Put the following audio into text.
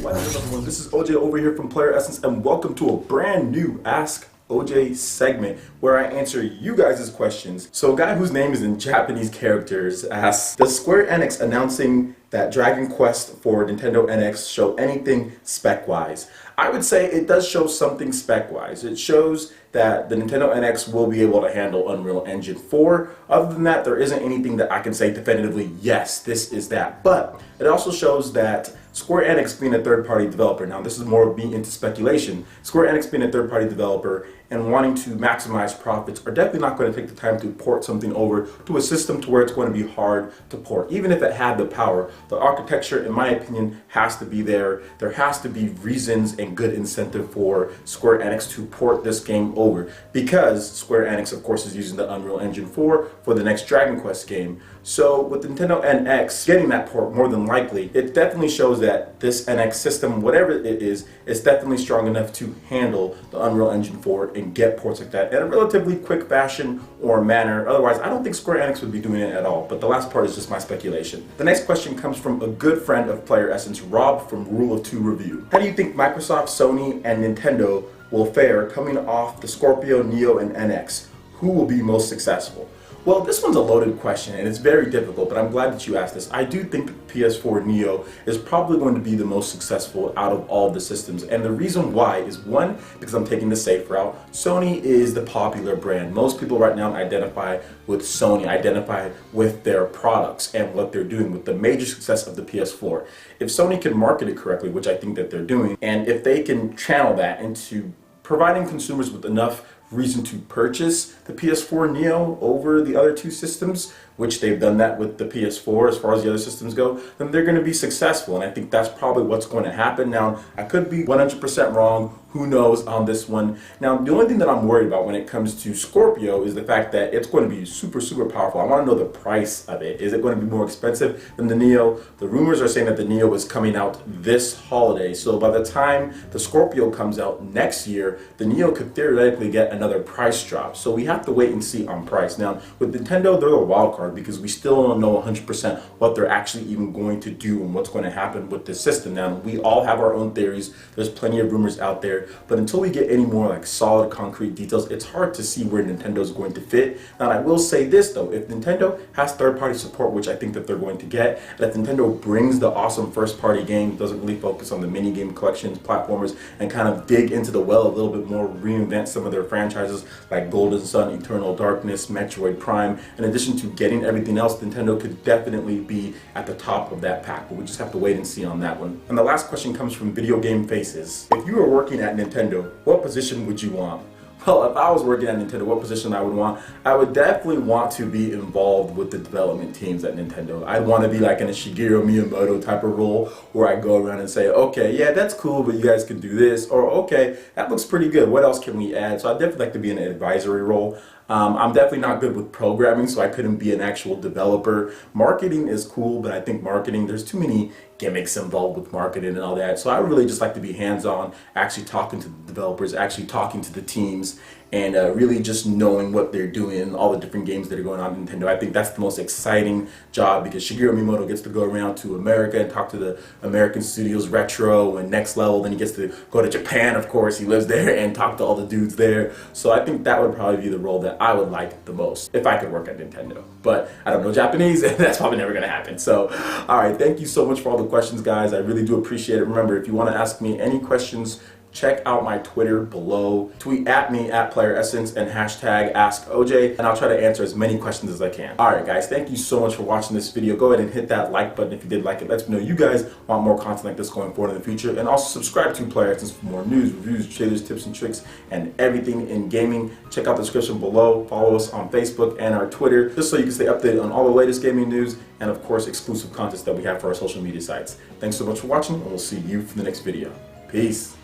What is up, everyone? This is OJ over here from PlayerEssence, and welcome to a brand new Ask OJ segment where I answer you guys' questions. So a guy whose name is in Japanese characters asks, does Square Enix announcing that Dragon Quest for Nintendo NX show anything spec-wise? I would say it does show something spec-wise. It shows that the Nintendo NX will be able to handle Unreal Engine 4. Other than that, there isn't anything that I can say definitively, yes, this is that. But it also shows that Square Enix being a third-party developer, now this is more of me into speculation, Square Enix being a third-party developer and wanting to maximize profits are definitely not going to take the time to port something over to a system to where it's going to be hard to port. Even if it had the power, the architecture, in my opinion, has to be there. There has to be reasons and good incentive for Square Enix to port this game over, because Square Enix, of course, is using the Unreal Engine 4 for the next Dragon Quest game. So with Nintendo NX getting that port, more than likely, it definitely shows that this NX system, whatever it is definitely strong enough to handle the Unreal Engine 4 and get ports like that in a relatively quick fashion or manner. Otherwise, I don't think Square Enix would be doing it at all. But the last part is just my speculation. The next question comes from a good friend of PlayerEssence, Rob from Rule of Two Review. How do you think Microsoft, Sony, and Nintendo will fare coming off the Scorpio, Neo, and NX? Who will be most successful? Well, this one's a loaded question and it's very difficult, but I'm glad that you asked this. I do think the PS4 Neo is probably going to be the most successful out of all the systems. And the reason why is, one, because I'm taking the safe route. Sony is the popular brand. Most people right now identify with Sony, identify with their products and what they're doing, with the major success of the PS4. If Sony can market it correctly, which I think that they're doing, and if they can channel that into providing consumers with enough reason to purchase the PS4 Neo over the other two systems, which they've done that with the PS4 as far as the other systems go, then they're going to be successful. And I think that's probably what's going to happen. Now, I could be 100% wrong. Who knows on this one? Now, the only thing that I'm worried about when it comes to Scorpio is the fact that it's going to be super, super powerful. I want to know the price of it. Is it going to be more expensive than the Neo? The rumors are saying that the Neo is coming out this holiday. So by the time the Scorpio comes out next year, the Neo could theoretically get another price drop. So we have to wait and see on price. Now, with Nintendo, they're the wild card because we still don't know 100% what they're actually even going to do and what's going to happen with this system. Now, we all have our own theories. There's plenty of rumors out there. But until we get any more like solid concrete details, it's hard to see where Nintendo's going to fit. Now, I will say this though, if Nintendo has third-party support, which I think that they're going to get, and if Nintendo brings the awesome first-party game, doesn't really focus on the mini-game collections, platformers, and kind of dig into the well a little bit more, reinvent some of their franchises like Golden Sun, Eternal Darkness, Metroid Prime, in addition to getting everything else, Nintendo could definitely be at the top of that pack, but we just have to wait and see on that one. And the last question comes from Video Game Faces. If you were working at Nintendo, what position would you want? Well, if I was working at Nintendo, what position I would want? I would definitely want to be involved with the development teams at Nintendo. I'd want to be like in a Shigeru Miyamoto type of role where I go around and say, okay, yeah, that's cool, but you guys can do this, or okay, that looks pretty good. What else can we add? So I'd definitely like to be in an advisory role. I'm definitely not good with programming, so I couldn't be an actual developer. Marketing is cool, but I think marketing, there's too many gimmicks involved with marketing and all that. So I really just like to be hands-on, actually talking to the developers, actually talking to the teams, and really just knowing what they're doing and all the different games that are going on in Nintendo. I think that's the most exciting job because Shigeru Miyamoto gets to go around to America and talk to the American studios, Retro and Next Level. Then he gets to go to Japan, of course. He lives there and talk to all the dudes there. So I think that would probably be the role that I would like the most if I could work at Nintendo. But I don't know Japanese, and that's probably never going to happen. So, all right, thank you so much for all the questions, guys. I really do appreciate it. Remember, if you want to ask me any questions, check out my Twitter below. Tweet at me at PlayerEssence and hashtag AskOJ, and I'll try to answer as many questions as I can. Alright guys, thank you so much for watching this video. Go ahead and hit that like button if you did like it. Let me know you guys want more content like this going forward in the future. And also subscribe to PlayerEssence for more news, reviews, trailers, tips and tricks, and everything in gaming. Check out the description below. Follow us on Facebook and our Twitter, just so you can stay updated on all the latest gaming news and of course exclusive content that we have for our social media sites. Thanks so much for watching, and we'll see you for the next video. Peace.